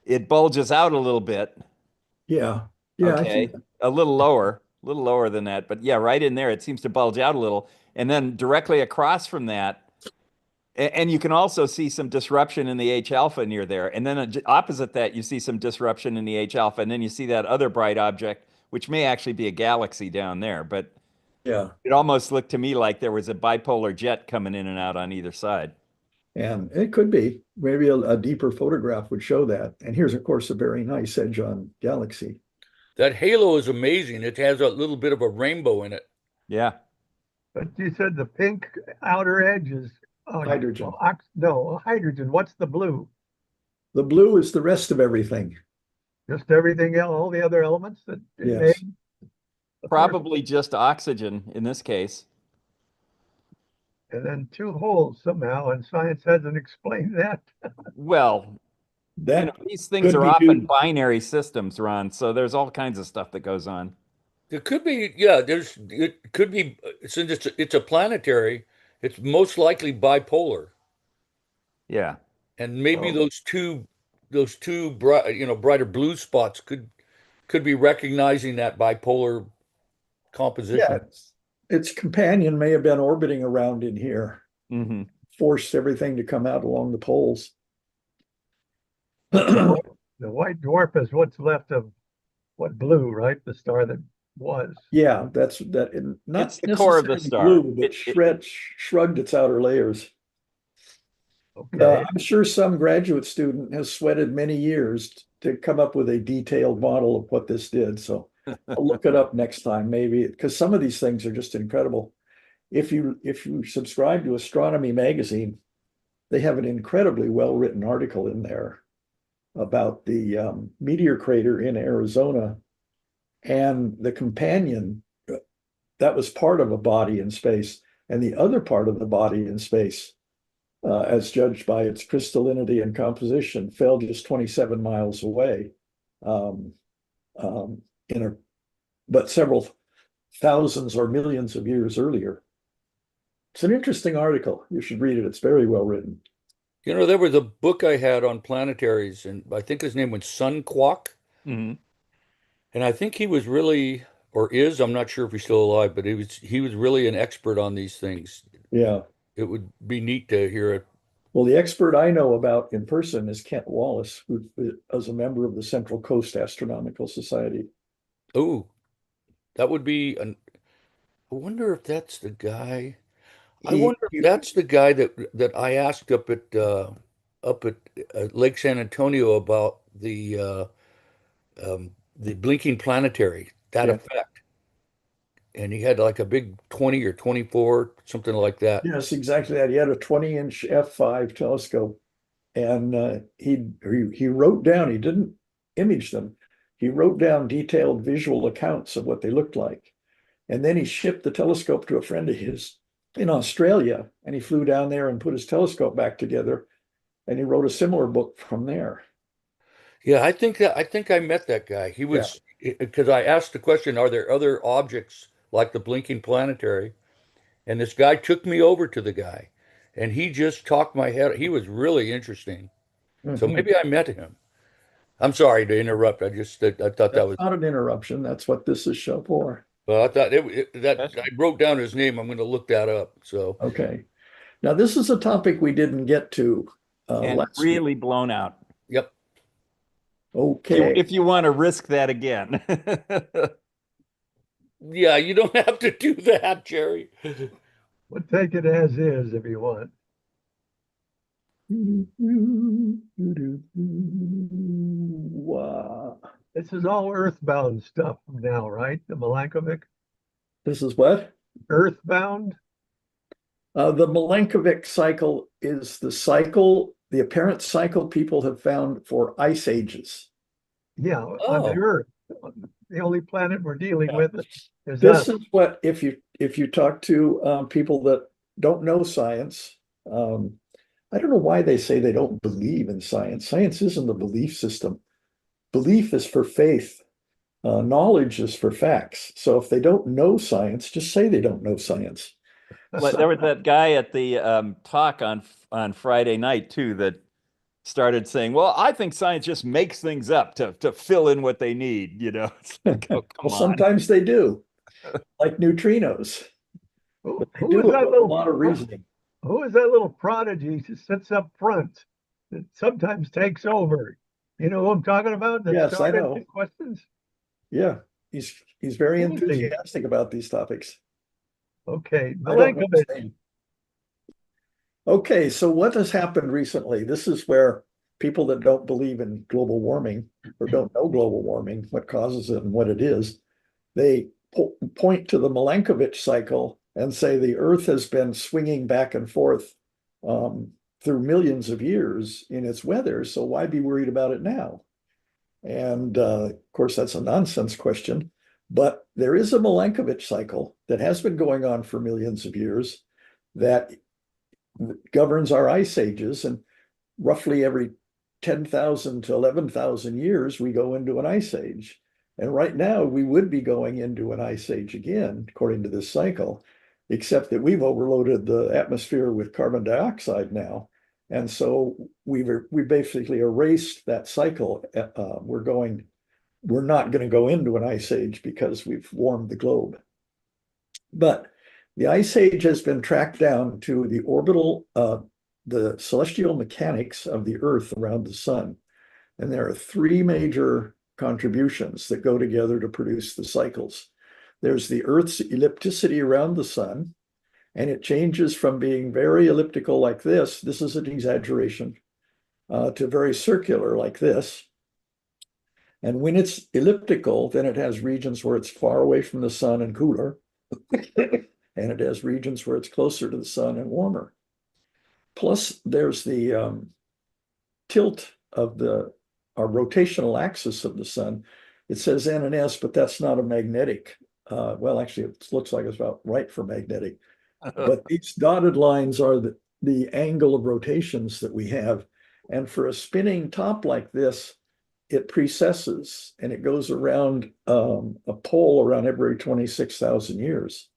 it bulges out a little bit. Yeah. Okay, a little lower than that, but yeah, right in there, it seems to bulge out a little. And then directly across from that, and you can also see some disruption in the H alpha near there. And then opposite that, you see some disruption in the H alpha, and then you see that other bright object, which may actually be a galaxy down there. But yeah, it almost looked to me like there was a bipolar jet coming in and out on either side. And it could be. Maybe a deeper photograph would show that. And here's, of course, a very nice edge-on galaxy. that halo is amazing. It has a little bit of a rainbow in it. Yeah. But you said the pink outer edge is hydrogen. No, hydrogen. What's the blue? The blue is the rest of everything. Just everything else, all the other elements that it Yes. made? Probably just oxygen in this case. And then two holes somehow, and science hasn't explained that. Well, That these things are often binary systems, Ron, so there's all kinds of stuff that goes on. It could be, it could be, since it's a planetary, it's most likely bipolar. Yeah. And maybe those two brighter blue spots could be recognizing that bipolar composition. Yeah, its companion may have been orbiting around in here, forced everything to come out along the poles. The white dwarf is what's left of what blue, right? The star that was. Yeah, that's that. Not it's the core of the star. Blue, but shrugged its outer layers. Okay. I'm sure some graduate student has sweated many years to come up with a detailed model of what this did. So I'll look it up next time, maybe, because some of these things are just incredible. If you subscribe to Astronomy Magazine, they have an incredibly well-written article in there about the meteor crater in Arizona and the companion that was part of a body in space and the other part of the body in space, as judged by its crystallinity and composition, fell just 27 miles away, um, um, but several thousands or millions of years earlier. It's an interesting article. You should read it. It's very well written. You know, there was a book I had on planetaries, and I think his name was Sun Kwok. Mhm. And I think he was really, or is, I'm not sure if he's still alive, but he was really an expert on these things. Yeah. It would be neat to hear it. Well, the expert I know about in person is Kent Wallace, who is a member of the Central Coast Astronomical Society. Oh, that would be an, I wonder if that's the guy. I wonder if that's the guy that I asked up at Lake San Antonio about the blinking planetary, that Yeah. effect. And he had like a big 20 or 24, something like that. Yes, exactly that. He had a 20-inch f5 telescope, and he wrote down, he didn't image them, he wrote down detailed visual accounts of what they looked like. And then he shipped the telescope to a friend of his in Australia, and he flew down there and put his telescope back together, and he wrote a similar book from there. Yeah, I think I met that guy. He was because I asked the question, are there other objects like the blinking planetary? And this guy took me over to the guy, and he just talked my head. He was really interesting. So Mhm. maybe I met him. I'm sorry to interrupt. I thought that That's was, not an interruption. That's what this is show for. well, I thought that I wrote down his name. I'm going to look that up. So Okay. Now, this is a topic we didn't get to And last week. really blown out. yep. Okay. If you want to risk that again. Yeah, you don't have to do that, Jerry. We'll take it as is if you want. Wow. This is all earthbound stuff now, right? The Milankovic This is what? earthbound. The Milankovic cycle is the cycle, the apparent cycle people have found for ice ages. Yeah, on the Oh. Earth. The only planet we're dealing with is This us. is what, if you talk to people that don't know science, I don't know why they say they don't believe in science. Science isn't a belief system. Belief is for faith. Knowledge is for facts. So if they don't know science, just say they don't know science. Well, there was that guy at the talk on Friday night too that started saying, "Well, I think science just makes things up to fill in what they need." You know, it's like, oh, come Well, on. sometimes they do, like neutrinos. Who They is do that a little lot of reasoning. Who is that little prodigy who sits up front that sometimes takes over? You know who I'm talking about? That Yes, I started know. the questions. Yeah, he's very Who is he? enthusiastic about these topics. Okay, I don't know his Milankovic. name. Okay, so what has happened recently? This is where people that don't believe in global warming or don't know global warming, what causes it and what it is, they point to the Milankovitch cycle and say the Earth has been swinging back and forth through millions of years in its weather. So why be worried about it now? And of course, that's a nonsense question. But there is a Milankovitch cycle that has been going on for millions of years that governs our ice ages. And roughly every 10,000 to 11,000 years, we go into an ice age. And right now, we would be going into an ice age again, according to this cycle, except that we've overloaded the atmosphere with carbon dioxide now. And so we basically erased that cycle. We're not going to go into an ice age because we've warmed the globe. But the ice age has been tracked down to the celestial mechanics of the Earth around the sun. And there are three major contributions that go together to produce the cycles. There's the Earth's ellipticity around the sun, and it changes from being very elliptical like this is an exaggeration, to very circular like this. And when it's elliptical, then it has regions where it's far away from the sun and cooler, and it has regions where it's closer to the sun and warmer. Plus, there's the tilt of our rotational axis of the sun. It says N and S, but that's not a magnetic. Well, actually, it looks like it's about right for magnetic. But these dotted lines are the angle of rotations that we have. And for a spinning top like this, it precesses and it goes around a pole around every 26,000 years.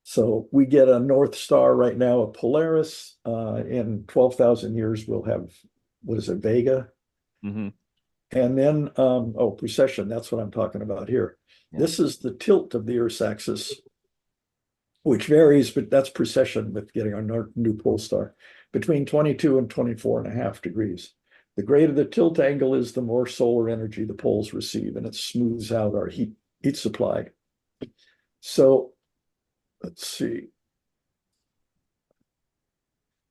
So we get a North Star right now, a Polaris. In 12,000 years, we'll have, what is it, Vega? Mhm. And then, precession, that's what I'm talking about here. Yeah. This is the tilt of the Earth's axis, which varies, but that's precession with getting our new pole star, between 22 and 24.5 degrees. The greater the tilt angle is, the more solar energy the poles receive, and it smooths out our heat supply. So let's see.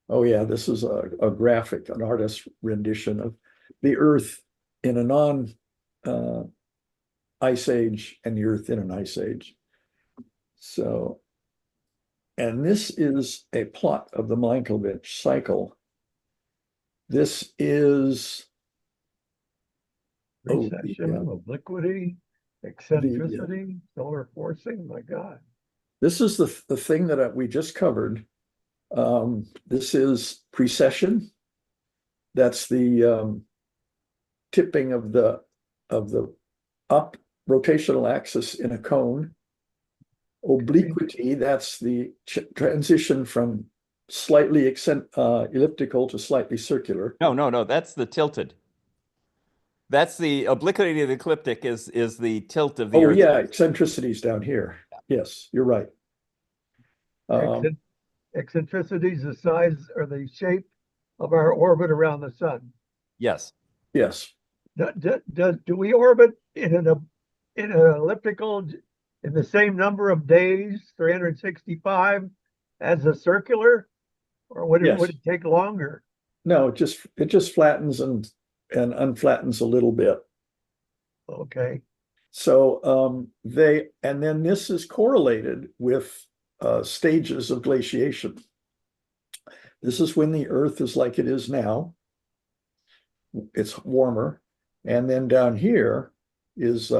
Oh yeah, this is a graphic, an artist's rendition of the Earth in a non ice age and the Earth in an ice age. So, and this is a plot of the Milankovitch cycle. This is Recession, obliquity, eccentricity, solar forcing, my God. This is the thing that we just covered. This is precession. That's the tipping of the up rotational axis in a cone. Obliquity, that's the transition from slightly elliptical to slightly circular. No, that's the tilted. That's the obliquity of the ecliptic is the tilt of the Oh Earth. yeah, eccentricities down here. Yes, you're right. Eccentricity is the size or the shape of our orbit around the sun. Yes. Yes. Do we orbit in an elliptical in the same number of days, 365, as a circular, or would it take longer? No, it just flattens and unflattens a little bit. Okay. So and then this is correlated with stages of glaciation. This is when the Earth is like it is now. It's warmer. And then down here is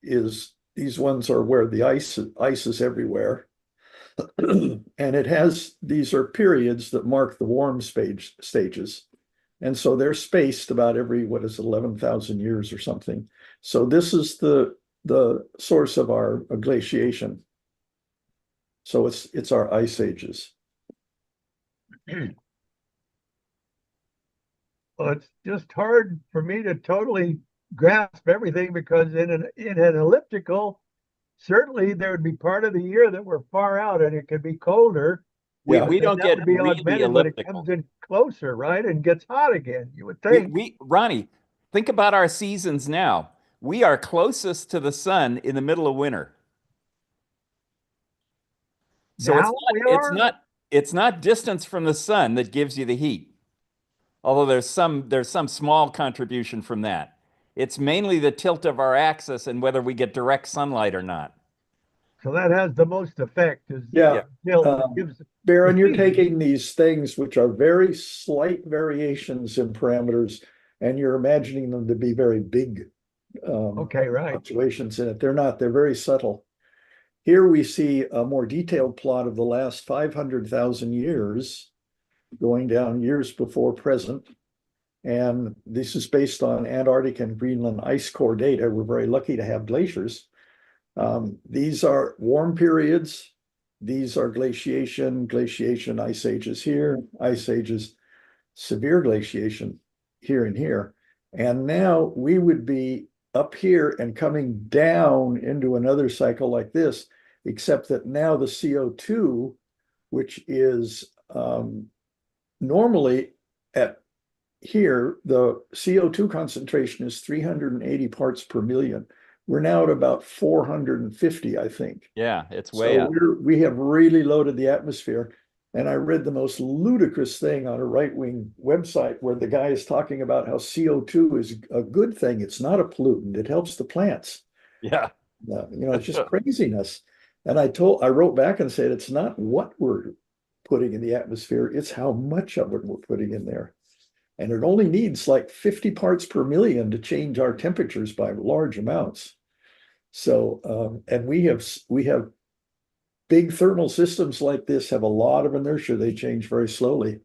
these ones are where the ice is everywhere. And these are periods that mark the warm stages. And so they're spaced about every, 11,000 years or something. So this is the source of our glaciation. So it's our ice ages. Well, it's just hard for me to totally grasp everything because in an elliptical, certainly there would be part of the year that we're far out and it could be colder. We don't get really augmented when it comes in closer, right? And gets hot again, you would think. Ronnie, think about our seasons now. We are closest to the sun in the middle of winter. So Now it's not distance from the sun that gives you the heat. Although there's some small contribution from that. It's mainly the tilt of our axis and whether we get direct sunlight or not. So that has the most effect. Baron, you're taking these things which are very slight variations in parameters, and you're imagining them to be very big fluctuations in it. They're not. They're very subtle. Here we see a more detailed plot of the last 500,000 years, going down years before present. And this is based on Antarctic and Greenland ice core data. We're very lucky to have glaciers. These are warm periods. These are glaciation, ice ages here, ice ages, severe glaciation here and here. And now we would be up here and coming down into another cycle like this, except that now the CO2, which is normally at here, the CO2 concentration is 380 parts per million. We're now at about 450, I think. Yeah, it's way up. We have really loaded the atmosphere. And I read the most ludicrous thing on a right-wing website where the guy is talking about how CO2 is a good thing. It's not a pollutant. It helps the plants. Yeah. It's just craziness. And I wrote back and said, it's not what we're putting in the atmosphere, it's how much of it we're putting in there. And it only needs like 50 parts per million to change our temperatures by large amounts. So, and we have big thermal systems like this have a lot of inertia. They change very slowly,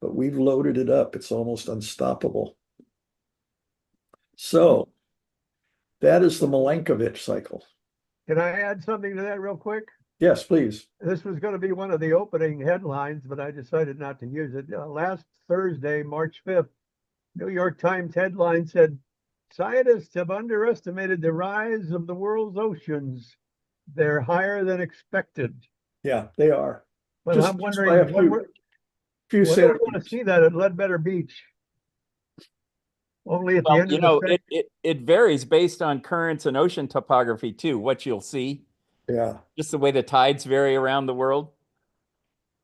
but we've loaded it up. It's almost unstoppable. So that is the Milankovitch cycle. Can I add something to that real quick? Yes, please. This was going to be one of the opening headlines, but I decided not to use it. Last Thursday, March 5th, New York Times headline said, scientists have underestimated the rise of the world's oceans. They're higher than expected. Yeah, they are. But Just I'm by wondering, a few when do we centimeters. want to see that at Ledbetter Beach? Only at the Well, end you of the know, second. it varies based on currents and ocean topography too, what you'll see, Yeah. just the way the tides vary around the world.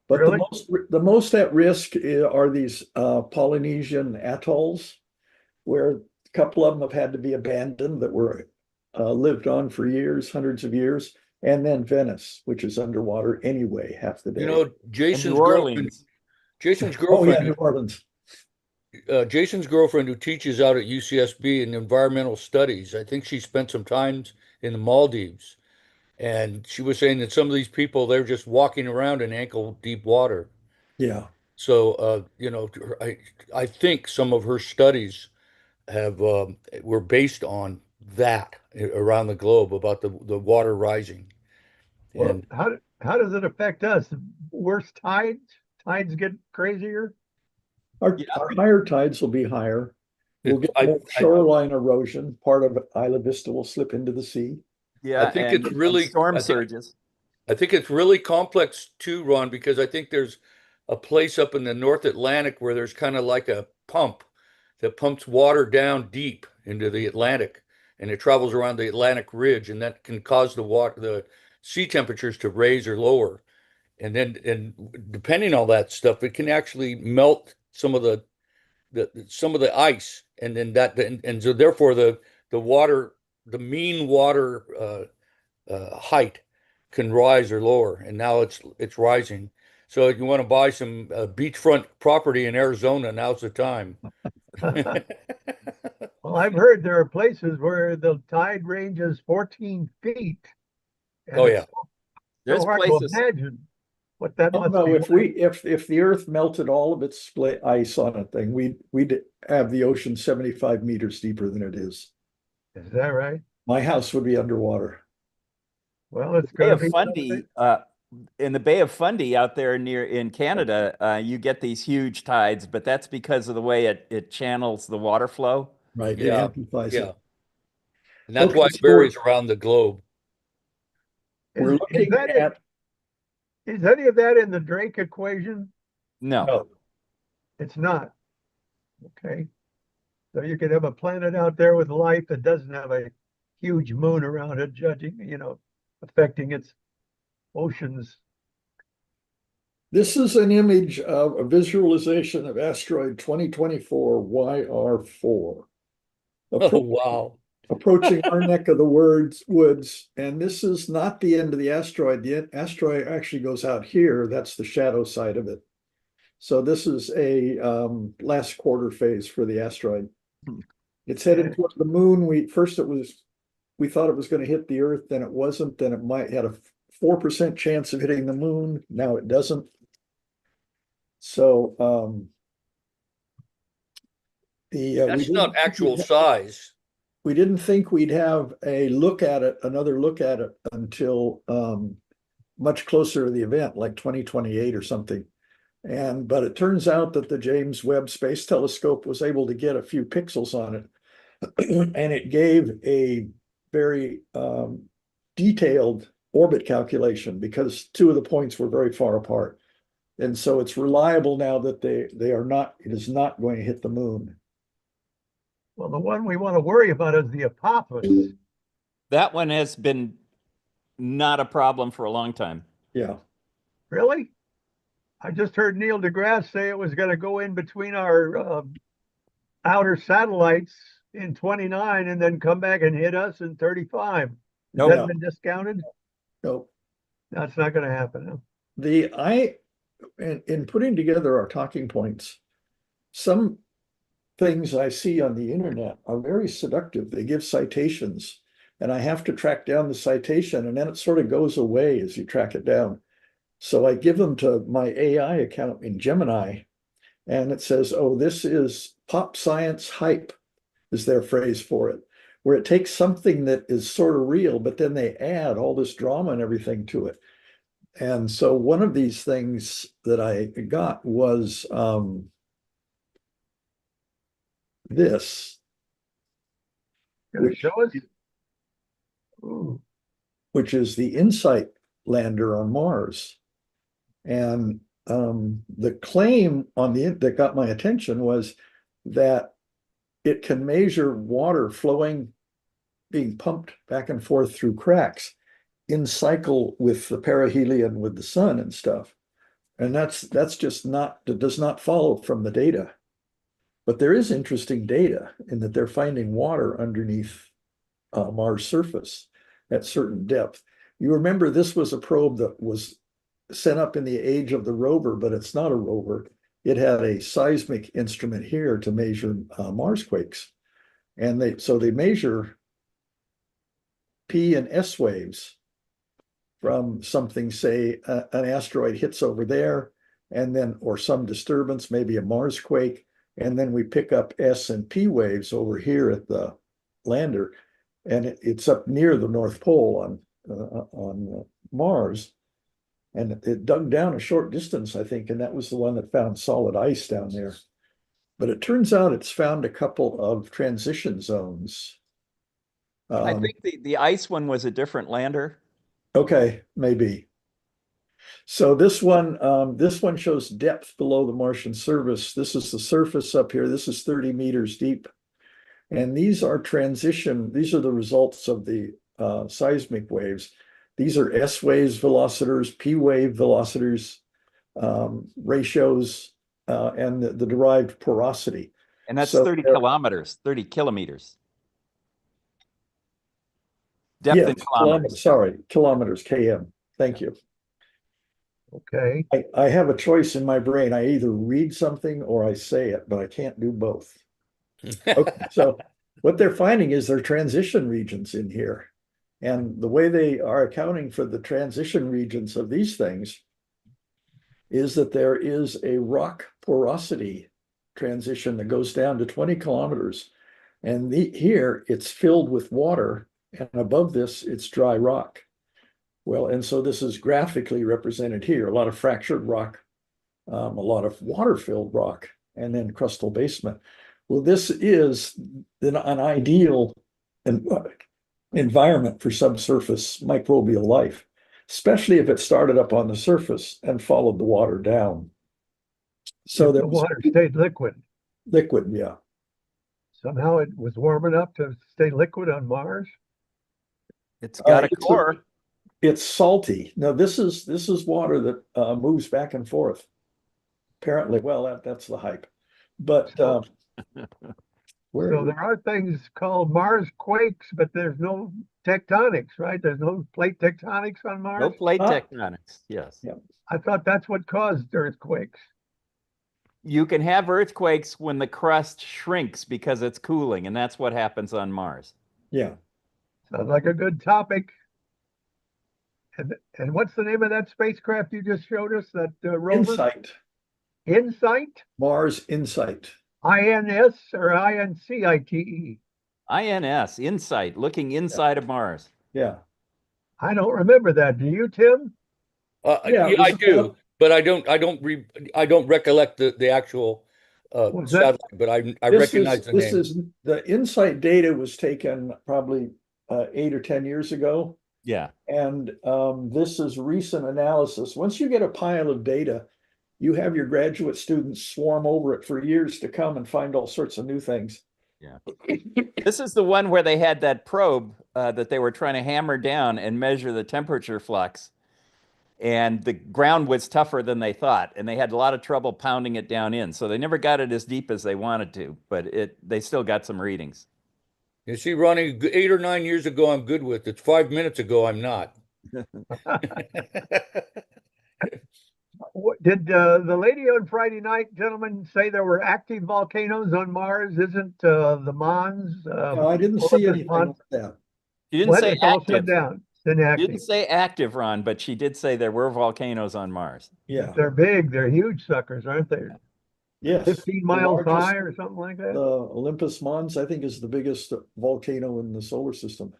But Really? the most at risk are these Polynesian atolls, where a couple of them have had to be abandoned that were lived on for years, hundreds of years, and then Venice, which is underwater anyway half the day. You know, And Jason's New girlfriend, Orleans. Jason's Oh yeah, girlfriend, New Orleans. Jason's girlfriend who teaches out at UCSB in environmental studies. I think she spent some time in the Maldives, and she was saying that some of these people, they're just walking around in ankle deep water. Yeah. So, you know, I think some of her studies have were based on that around the globe about the water rising. Well, And how does it affect us? Worse tides? Tides get crazier? Our Yeah. higher tides will be higher. We'll get more shoreline erosion. Part of Isla Vista will slip into the sea. Yeah, I think and, it's really and storm I think surges. I think it's really complex too, Ron, because I think there's a place up in the North Atlantic where there's kind of like a pump that pumps water down deep into the Atlantic, and it travels around the Atlantic ridge, and that can cause the sea temperatures to raise or lower. And depending on that stuff, it can actually melt some of the ice, and then and so therefore the water, the mean water height can rise or lower, and now it's rising. So if you want to buy some beachfront property in Arizona, now's the time. Well, I've heard there are places where the tide ranges 14 feet. And Oh it's yeah. so There's hard to places. imagine what that Oh must no, be like. if the Earth melted all of its split ice on a thing, we'd have the ocean 75 meters deeper than it is. Is that right? My house would be underwater. Well, it's Bay going to of be Fundy, in the Bay of Fundy out there near in Canada, you get these huge tides, but that's because of the way it channels the water flow. Right. It Yeah. amplifies Yeah. it. And that's Okay, why it so varies around the globe. we're is looking that at is any of that in the Drake equation? No. no, It's not. Okay. So you could have a planet out there with life that doesn't have a huge moon around it, affecting its oceans. this is an image of a visualization of asteroid 2024 YR4 Oh wow. approaching our neck of the woods. And this is not the end of the asteroid. The asteroid actually goes out here. That's the shadow side of it. So this is a last quarter phase for the asteroid. It's headed toward the moon. We thought it was going to hit the Earth, then it wasn't. Then it might had a 4% chance of hitting the moon. Now it doesn't. So That's not actual size. we didn't think we'd have another look at it until much closer to the event, like 2028 or something. But it turns out that the James Webb Space Telescope was able to get a few pixels on it, and it gave a very detailed orbit calculation because two of the points were very far apart. And so it's reliable now that it is not going to hit the moon. Well, the one we want to worry about is the Apophis. That one has been not a problem for a long time. Yeah. Really? I just heard Neil deGrasse say it was going to go in between our outer satellites in 29 and then come back and hit us in 35. Has Nope. that No. been discounted? No. That's not going to happen. Huh? In putting together our talking points, some things I see on the internet are very seductive. They give citations and I have to track down the citation, and then it sort of goes away as you track it down. So I give them to my AI account in Gemini, and it says, oh, this is pop science hype, is their phrase for it, where it takes something that is sort of real, but then they add all this drama and everything to it. And so one of these things that I got was this. Gonna show us? Ooh. Which is the InSight lander on Mars. And the claim on that got my attention was that it can measure water flowing, being pumped back and forth through cracks in cycle with the perihelion with the sun and stuff. And that's just not, that does not follow from the data. But there is interesting data in that they're finding water underneath Mars' surface at certain depth. You remember this was a probe that was sent up in the age of the rover, but it's not a rover. It had a seismic instrument here to measure Mars quakes. And they measure P and S waves from something, say, an asteroid hits over there, and then, or some disturbance, maybe a Mars quake, and then we pick up S and P waves over here at the lander, and it's up near the North Pole on Mars, and it dug down a short distance, I think, and that was the one that found solid ice down there. But it turns out it's found a couple of transition zones. I think the ice one was a different lander. Okay, maybe. So this one shows depth below the Martian surface. This is the surface up here. This is 30 meters deep. And these are these are the results of the seismic waves. These are S waves velocitors, P wave velocitors, ratios, and the derived porosity. And that's 30 kilometers, 30 kilometers. Depth in kilometers. Kilometers, km. Thank you. Okay. I have a choice in my brain. I either read something or I say it, but I can't do both. Okay, so what they're finding is there are transition regions in here. And the way they are accounting for the transition regions of these things is that there is a rock porosity transition that goes down to 20 kilometers. And here it's filled with water, and above this, it's dry rock. Well, and so this is graphically represented here, a lot of fractured rock, a lot of water-filled rock, and then crustal basement. Well, this is an ideal environment for subsurface microbial life, especially if it started up on the surface and followed the water down. So the water stayed liquid. Liquid, yeah. Somehow it was warm enough to stay liquid on Mars. It's got a core. It's salty. Now this is water that moves back and forth. Apparently, well, that's the hype. But so there are things called Mars quakes, but there's no tectonics, right? There's no plate tectonics on Mars. No plate tectonics. Yes. Yeah. I thought that's what caused earthquakes. You can have earthquakes when the crust shrinks because it's cooling, and that's what happens on Mars. Yeah. Sounds like a good topic. And what's the name of that spacecraft you just showed us? That rover? InSight. InSight? Mars InSight. INS or INCITE? INS, InSight, looking inside of Mars. Yeah. I don't remember that. Do you, Tim? Yeah, I do, but I don't recollect the actual satellite, but I recognize the name. The InSight data was taken probably 8 or 10 years ago. Yeah. And this is recent analysis. Once you get a pile of data, you have your graduate students swarm over it for years to come and find all sorts of new things. Yeah. This is the one where they had that probe that they were trying to hammer down and measure the temperature flux. And the ground was tougher than they thought, and they had a lot of trouble pounding it down in. So they never got it as deep as they wanted to, but they still got some readings. You see, Ronnie, 8 or 9 years ago, I'm good with it. 5 minutes ago, I'm not. Did the lady on Friday night, gentlemen, say there were active volcanoes on Mars? Isn't the Mons? No, I didn't see anything like that. She didn't When say it's all said active. down, it's She inactive. didn't say active, Ron, but she did say there were volcanoes on Mars. Yeah, They're big, they're huge suckers, aren't they? yes. 15 The miles largest- high or something like The that. Olympus Mons, I think, is the biggest volcano in the solar system.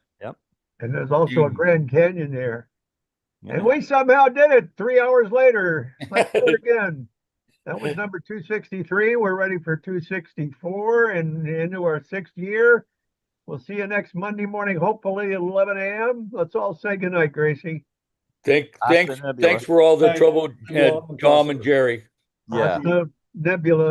And there's also a Huge. Grand Canyon there. Yeah. And we somehow did it 3 hours later. Let's do it again. That was number 263. We're ready for 264 and into our 6th year. We'll see you next Monday morning, hopefully at 11 a.m. Let's all say goodnight, Gracie. Hasta nebula. Thanks for all the Thanks. trouble, Long Tom and process. Jerry. Yeah. Hasta Nebula.